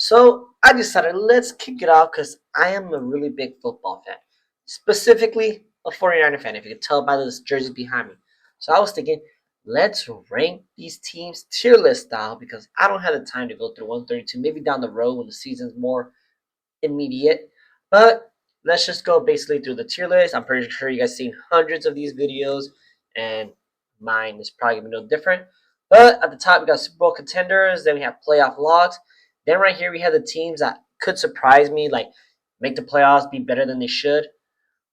So I decided let's kick it off because I am a really big football fan, specifically a 49er fan, if you can tell by this jersey behind me. So I was thinking, let's rank these teams tier list style because I don't have the time to go through 132, maybe down the road when the season's more immediate. But let's just go basically through the tier list. I'm pretty sure you guys seen hundreds of these videos, and mine is probably gonna be no different. But at the top, we got Super Bowl contenders. Then we have playoff locks. Then right here, we have the teams that could surprise me, like make the playoffs, be better than they should.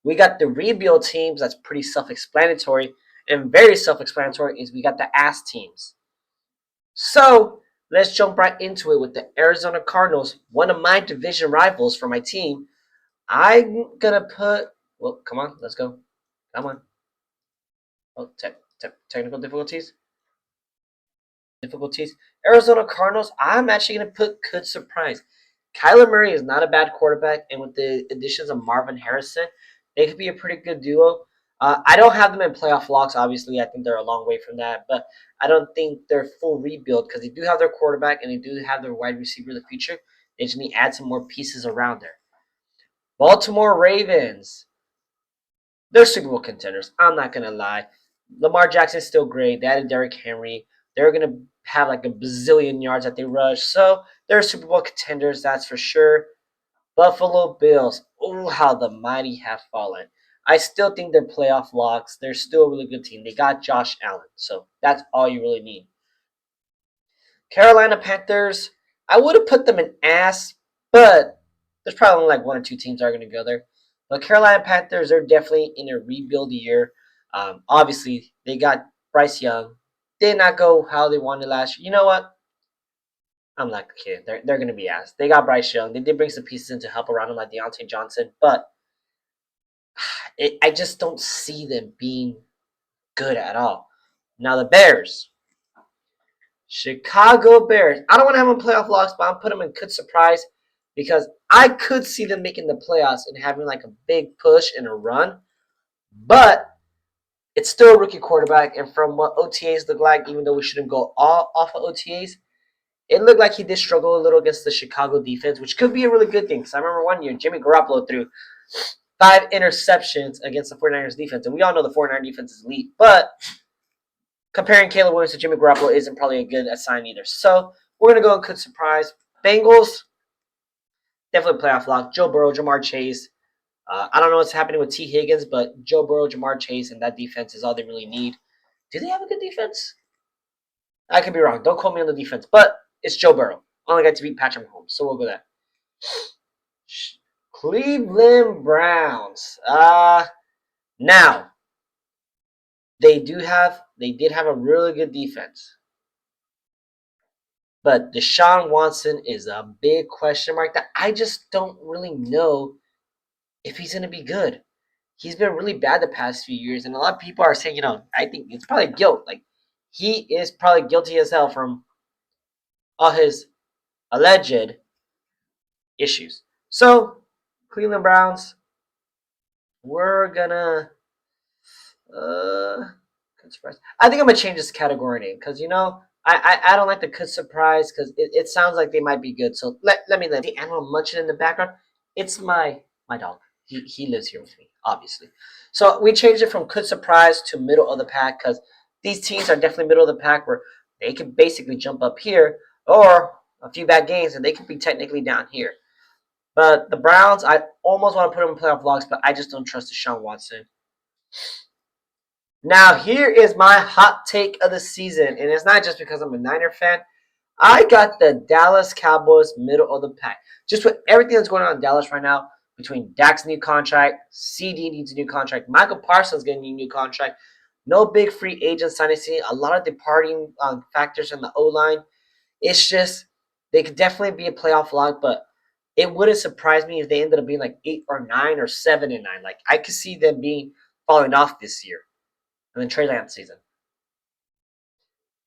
We got the rebuild teams. That's pretty self-explanatory, and very self-explanatory is we got the ass teams. So let's jump right into it with the Arizona Cardinals, one of my division rivals for my team. I'm gonna put. Well, come on, let's go. Come on. Oh, technical difficulties. Arizona Cardinals. I'm actually gonna put could surprise. Kyler Murray is not a bad quarterback, and with the additions of Marvin Harrison, they could be a pretty good duo. I don't have them in playoff locks. Obviously, I think they're a long way from that, but I don't think they're full rebuild because they do have their quarterback and they do have their wide receiver of the future. They just need to add some more pieces around there. Baltimore Ravens. They're Super Bowl contenders. I'm not gonna lie. Lamar Jackson's still great. They added Derrick Henry. They're gonna have like a bazillion yards that they rush. So they're Super Bowl contenders, that's for sure. Buffalo Bills. Oh, how the mighty have fallen. I still think they're playoff locks. They're still a really good team. They got Josh Allen. So that's all you really need. Carolina Panthers. I would have put them in ass, but there's probably only like one or two teams that are going to go there. But Carolina Panthers are definitely in a rebuild year. Obviously, they got Bryce Young. Did not go how they wanted last year. You know what? I'm not kidding. They're going to be ass. They got Bryce Young. They did bring some pieces in to help around him, like Deontay Johnson. But I just don't see them being good at all. Now, the Bears. Chicago Bears. I don't want to have them playoff locks, but I'm putting them in could surprise because I could see them making the playoffs and having like a big push and a run. But it's still a rookie quarterback, and from what OTAs look like, even though we shouldn't go all off of OTAs, it looked like he did struggle a little against the Chicago defense, which could be a really good thing. Because I remember one year Jimmy Garoppolo threw 5 interceptions against the 49ers defense, and we all know the 49ers defense is elite, but comparing Caleb Williams to Jimmy Garoppolo isn't probably a good sign either. So we're going to go and could surprise. Bengals, definitely playoff lock. Joe Burrow, Jamar Chase. I don't know what's happening with T. Higgins, but Joe Burrow, Jamar Chase, and that defense is all they really need. Do they have a good defense? I could be wrong. Don't quote me on the defense, but it's Joe Burrow. Only got to beat Patrick Mahomes, so we'll go that. Cleveland Browns. Now they did have a really good defense. But Deshaun Watson is a big question mark that I just don't really know if he's going to be good. He's been really bad the past few years, and a lot of people are saying, I think it's probably guilt. Like, he is probably guilty as hell from all his alleged issues. So, Cleveland Browns, we're gonna surprise. I think I'm gonna change this category name because I don't like the could surprise because it sounds like they might be good. So let me let the animal munching in the background. It's my dog. He lives here with me, obviously. So we changed it from could surprise to middle of the pack because these teams are definitely middle of the pack where they could basically jump up here or a few bad games and they could be technically down here. But the Browns, I almost want to put them in playoff vlogs, but I just don't trust Deshaun Watson. Now, here is my hot take of the season, and it's not just because I'm a Niner fan. I got the Dallas Cowboys middle of the pack. Just with everything that's going on in Dallas right now, between Dak's new contract, CD needs a new contract, Michael Parsons getting a new contract, no big free agent signing, a lot of departing factors in the O-line. It's just, they could definitely be a playoff lock, but it wouldn't surprise me if they ended up being like 8 or 9 or 7-9. Like, I could see them falling off this year. And then Trey Lance season.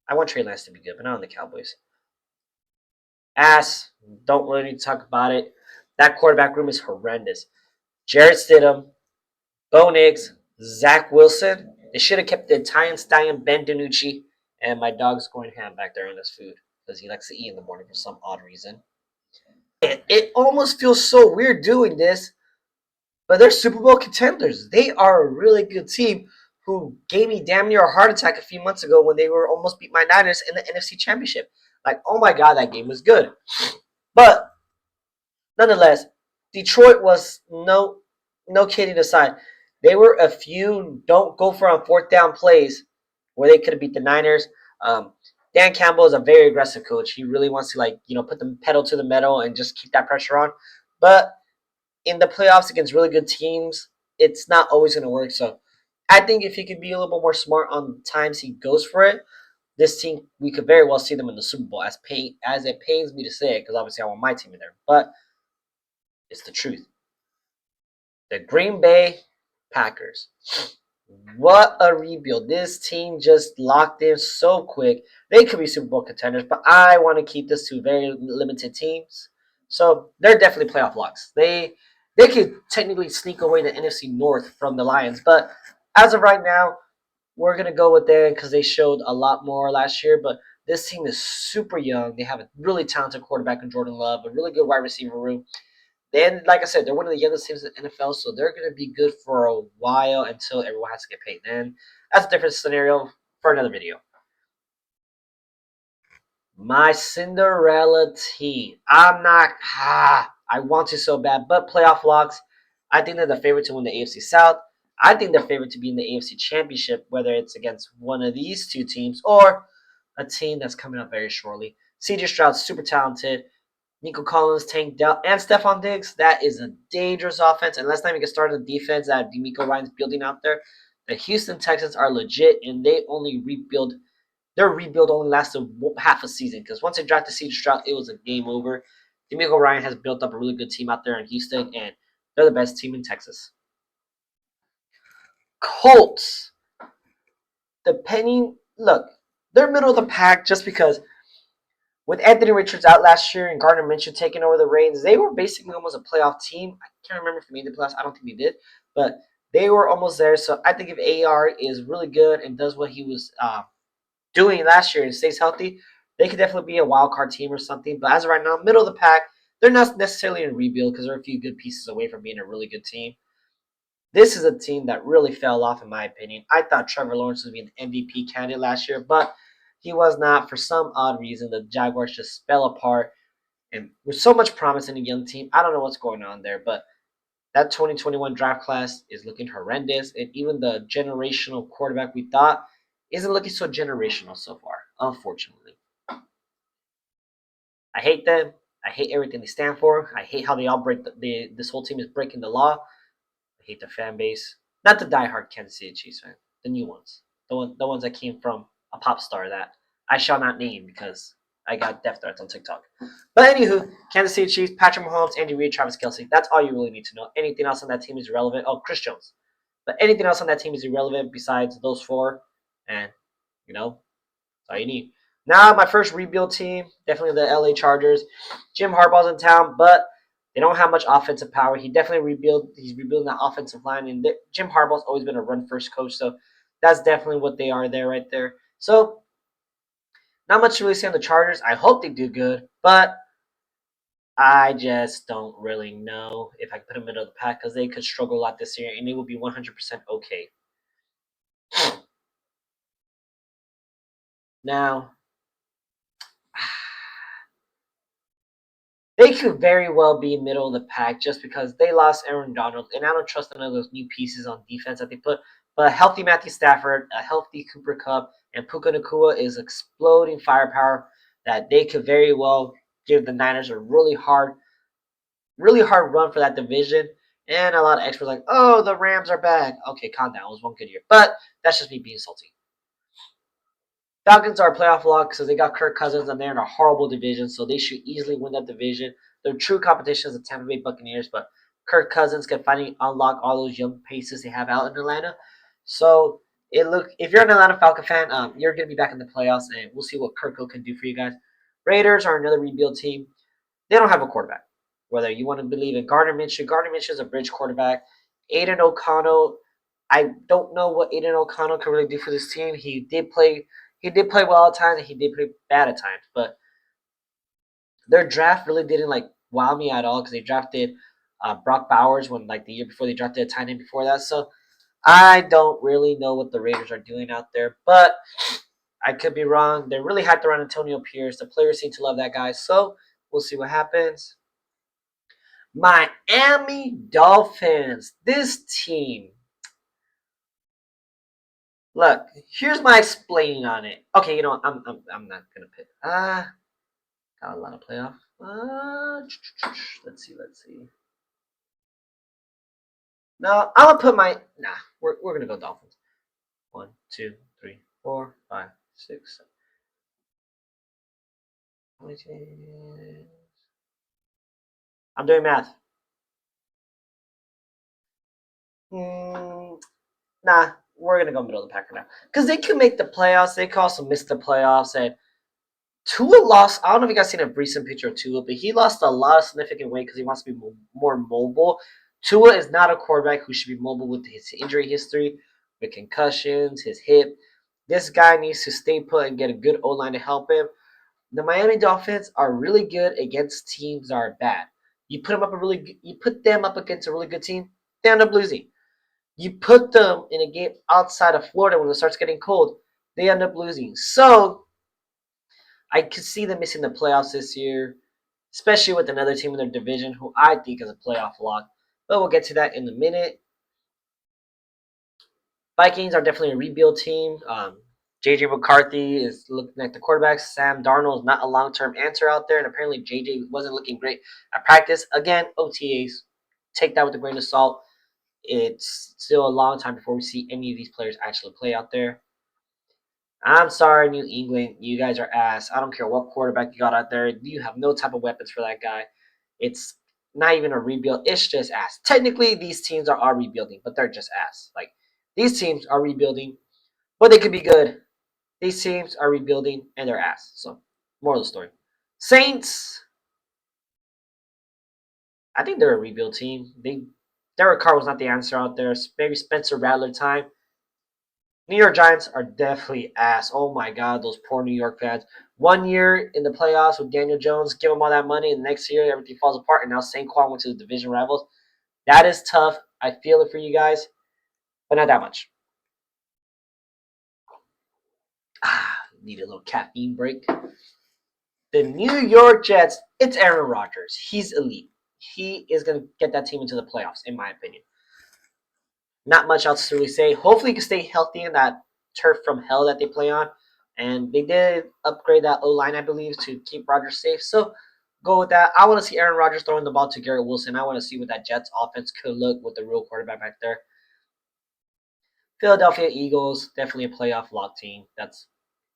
I want Trey Lance to be good, but not on the Cowboys. Ass. Don't really need to talk about it. That quarterback room is horrendous. Jarrett Stidham, Bo Nix, Zach Wilson. They should have kept the Italian stallion Ben DiNucci. And my dog's going ham back there on his food because he likes to eat in the morning for some odd reason. It almost feels so weird doing this, but they're Super Bowl contenders. They are a really good team who gave me damn near a heart attack a few months ago when they were almost beat my Niners in the NFC Championship. Like, oh my god, that game was good. But nonetheless, Detroit was no kidding aside. They were a few don't go for on fourth down plays where they could have beat the Niners. Um, Dan Campbell is a very aggressive coach. He really wants to put the pedal to the metal and just keep that pressure on. But in the playoffs against really good teams, it's not always going to work. So I think if he could be a little bit more smart on times he goes for it, this team we could very well see them in the Super Bowl. As it pains me to say it, because obviously I want my team in there, but it's the truth. The Green Bay Packers. What a rebuild. This team just locked in so quick. They could be Super Bowl contenders, but I want to keep this to very limited teams. So they're definitely playoff locks. They could technically sneak away the NFC North from the Lions, but as of right now, we're gonna go with them because they showed a lot more last year. But this team is super young. They have a really talented quarterback in Jordan Love, a really good wide receiver room. Then, like I said, they're one of the youngest teams in the NFL, so they're going to be good for a while until everyone has to get paid. Then that's a different scenario for another video. My Cinderella team. I'm not. I want to so bad, but playoff locks. I think they're the favorite to win the AFC South. I think they're favorite to be in the AFC Championship, whether it's against one of these two teams or a team that's coming up very shortly. CJ Stroud's super talented. Nico Collins, Tank Dell, and Stephon Diggs. That is a dangerous offense. And let's not even get started on the defense that DeMeco Ryan's building out there. The Houston Texans are legit, and they only rebuild. Their rebuild only lasted half a season because once they drafted CJ Stroud, it was a game over. DeMeco Ryan has built up a really good team out there in Houston, and they're the best team in Texas. Colts. Look, they're middle of the pack just because with Anthony Richards out last year and Gardner Minshew taking over the reins, they were basically almost a playoff team. I can't remember if they made the playoffs. I don't think they did, but they were almost there. So I think if AR is really good and does what he was doing last year and stays healthy, they could definitely be a wild card team or something. But as of right now, middle of the pack, they're not necessarily in rebuild because they're a few good pieces away from being a really good team. This is a team that really fell off, in my opinion. I thought Trevor Lawrence would be an MVP candidate last year, but he was not. For some odd reason, the Jaguars just fell apart. And with so much promise in a young team, I don't know what's going on there, but that 2021 draft class is looking horrendous. And even the generational quarterback we thought isn't looking so generational so far, unfortunately. I hate them. I hate everything they stand for. I hate how they all this whole team is breaking the law. I hate the fan base. Not the diehard Kansas City Chiefs fan. The new ones. The ones that came from a pop star that I shall not name because I got death threats on TikTok. But anywho, Kansas City Chiefs, Patrick Mahomes, Andy Reid, Travis Kelce. That's all you really need to know. Anything else on that team is irrelevant. Oh, Chris Jones. But anything else on that team is irrelevant besides those four. And, that's all you need. Now, my first rebuild team, definitely the LA Chargers. Jim Harbaugh's in town, but they don't have much offensive power. He's rebuilding that offensive line, and Jim Harbaugh's always been a run first coach, so that's definitely what they are there right there. So not much to really say on the Chargers. I hope they do good, but I just don't really know if I can put them into the pack because they could struggle a lot this year, and they will be 100% okay. Now, they could very well be middle of the pack just because they lost Aaron Donald, and I don't trust none of those new pieces on defense that they put. But a healthy Matthew Stafford, a healthy Cooper Kupp, and Puka Nakua is exploding firepower that they could very well give the Niners a really hard run for that division. And a lot of experts like, oh, the Rams are back. Okay, calm down. It was one good year. But that's just me being salty. Falcons are a playoff lock because they got Kirk Cousins and they're in a horrible division, so they should easily win that division. Their true competition is the Tampa Bay Buccaneers, but Kirk Cousins can finally unlock all those young paces they have out in Atlanta. So if you're an Atlanta Falcon fan, you're gonna be back in the playoffs, and we'll see what Kirk can do for you guys. Raiders are another rebuild team. They don't have a quarterback. Whether you want to believe in Gardner Minshew is a bridge quarterback. Aiden O'Connell, I don't know what Aiden O'Connell can really do for this team. He did play well at times and he did play bad at times, but their draft really didn't wow me at all because they drafted Brock Bowers when like the year before they drafted a tight end before that. So I don't really know what the Raiders are doing out there, but I could be wrong. They're really hyped around Antonio Pierce. The players seem to love that guy, so we'll see what happens. Miami Dolphins. This team. Look, here's my explaining on it. Okay, you know what? I'm not gonna pick. Got a lot of playoff. Let's see. No, I'm gonna put my. Nah, we're gonna go Dolphins. 1, 2, 3, 4, 5, 6, 7. I'm doing math. Hmm, nah, we're gonna go middle of the pack for now because they could make the playoffs. They could also miss the playoffs. And Tua lost. I don't know if you guys seen a recent picture of Tua, but he lost a lot of significant weight because he wants to be more mobile. Tua is not a quarterback who should be mobile with his injury history, with concussions, his hip. This guy needs to stay put and get a good O line to help him. The Miami Dolphins are really good against teams that are bad. You put them up against a really good team, they end up losing. You put them in a game outside of Florida when it starts getting cold, they end up losing. So I could see them missing the playoffs this year, especially with another team in their division who I think is a playoff lock. But we'll get to that in a minute. Vikings are definitely a rebuild team. JJ McCarthy is looking at the quarterbacks. Sam Darnold is not a long term answer out there, and apparently JJ wasn't looking great at practice. Again, OTAs. Take that with a grain of salt. It's still a long time before we see any of these players actually play out there. I'm sorry, New England. You guys are ass. I don't care what quarterback you got out there. You have no type of weapons for that guy. It's not even a rebuild. It's just ass. Technically, these teams are rebuilding, but they're just ass. Like, these teams are rebuilding, but they could be good. These teams are rebuilding, and they're ass. So, moral of the story. Saints, I think they're a rebuild team. Derek Carr was not the answer out there. Maybe Spencer Rattler time. New York Giants are definitely ass. Oh my God, those poor New York fans. 1 year in the playoffs with Daniel Jones, give them all that money, and next year everything falls apart. And now Saquon went to the division rivals. That is tough. I feel it for you guys, but not that much. Need a little caffeine break. The New York Jets, it's Aaron Rodgers. He's elite. He is going to get that team into the playoffs, in my opinion. Not much else to really say. Hopefully, he can stay healthy in that turf from hell that they play on. And they did upgrade that O line, I believe, to keep Rodgers safe. So go with that. I want to see Aaron Rodgers throwing the ball to Garrett Wilson. I want to see what that Jets offense could look with the real quarterback back there. Philadelphia Eagles, definitely a playoff lock team.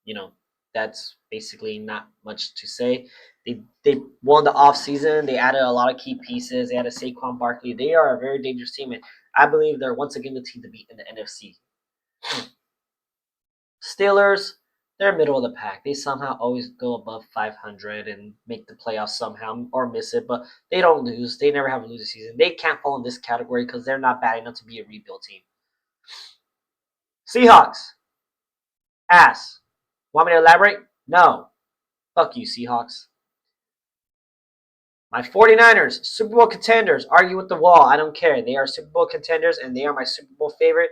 You know, that's basically not much to say. They won the offseason. They added a lot of key pieces. They added Saquon Barkley. They are a very dangerous team, and I believe they're once again the team to beat in the NFC. Steelers, they're middle of the pack. They somehow always go above 500 and make the playoffs somehow or miss it, but they don't lose. They never have a losing season. They can't fall in this category because they're not bad enough to be a rebuild team. Seahawks, ass. Want me to elaborate? No. Fuck you, Seahawks. My 49ers, Super Bowl contenders, argue with the wall. I don't care. They are Super Bowl contenders and they are my Super Bowl favorite.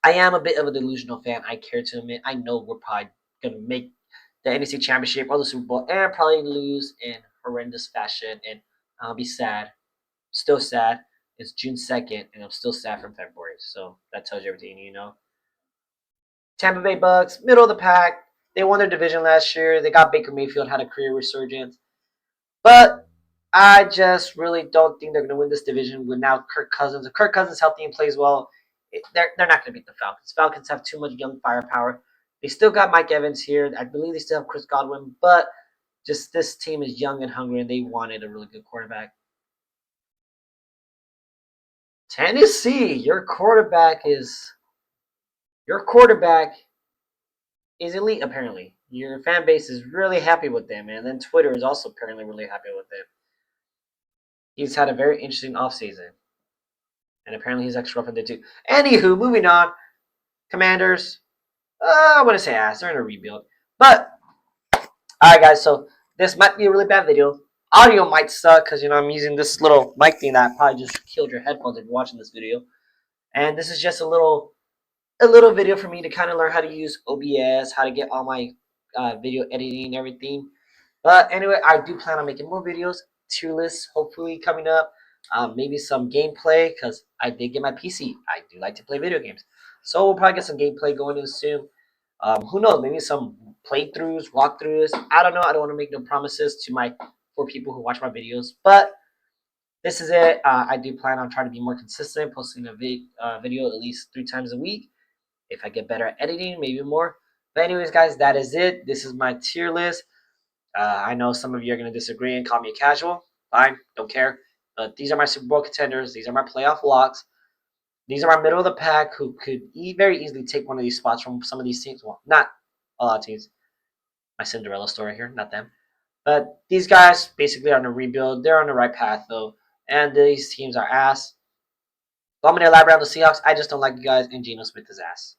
I am a bit of a delusional fan. I care to admit. I know we're probably going to make the NFC Championship or the Super Bowl and probably lose in horrendous fashion. And I'll be sad. Still sad. It's June 2nd and I'm still sad from February. So that tells you everything you know. Tampa Bay Bucks, middle of the pack. They won their division last year. They got Baker Mayfield, had a career resurgence. But I just really don't think they're going to win this division with now Kirk Cousins. If Kirk Cousins is healthy and plays well, they're not going to beat the Falcons. Falcons have too much young firepower. They still got Mike Evans here. I believe they still have Chris Godwin, but just this team is young and hungry, and they wanted a really good quarterback. Tennessee, your quarterback is elite. Apparently, your fan base is really happy with them, and then Twitter is also apparently really happy with them. He's had a very interesting offseason. And apparently his ex-girlfriend did too. Anywho, moving on. Commanders. I want to say ass. They're in a rebuild. But, alright guys, so this might be a really bad video. Audio might suck because I'm using this little mic thing that probably just killed your headphones if you're watching this video. And this is just a little video for me to kind of learn how to use OBS, how to get all my video editing and everything. But anyway, I do plan on making more videos, tier lists, hopefully coming up. Maybe some gameplay because I did get my PC. I do like to play video games, so we'll probably get some gameplay going in soon. Who knows? Maybe some playthroughs, walkthroughs. I don't know. I don't want to make no promises to my for people who watch my videos, but this is it. I do plan on trying to be more consistent, posting a video at least 3 times a week. If I get better at editing, maybe more. But anyways, guys, that is it. This is my tier list. I know some of you are going to disagree and call me a casual. Fine, don't care. But these are my Super Bowl contenders. These are my playoff locks. These are my middle of the pack who could very easily take one of these spots from some of these teams. Well, not a lot of teams. My Cinderella story here, not them. But these guys basically are on a rebuild. They're on the right path, though. And these teams are ass. So I'm going to elaborate on the Seahawks. I just don't like you guys, and Geno Smith is ass.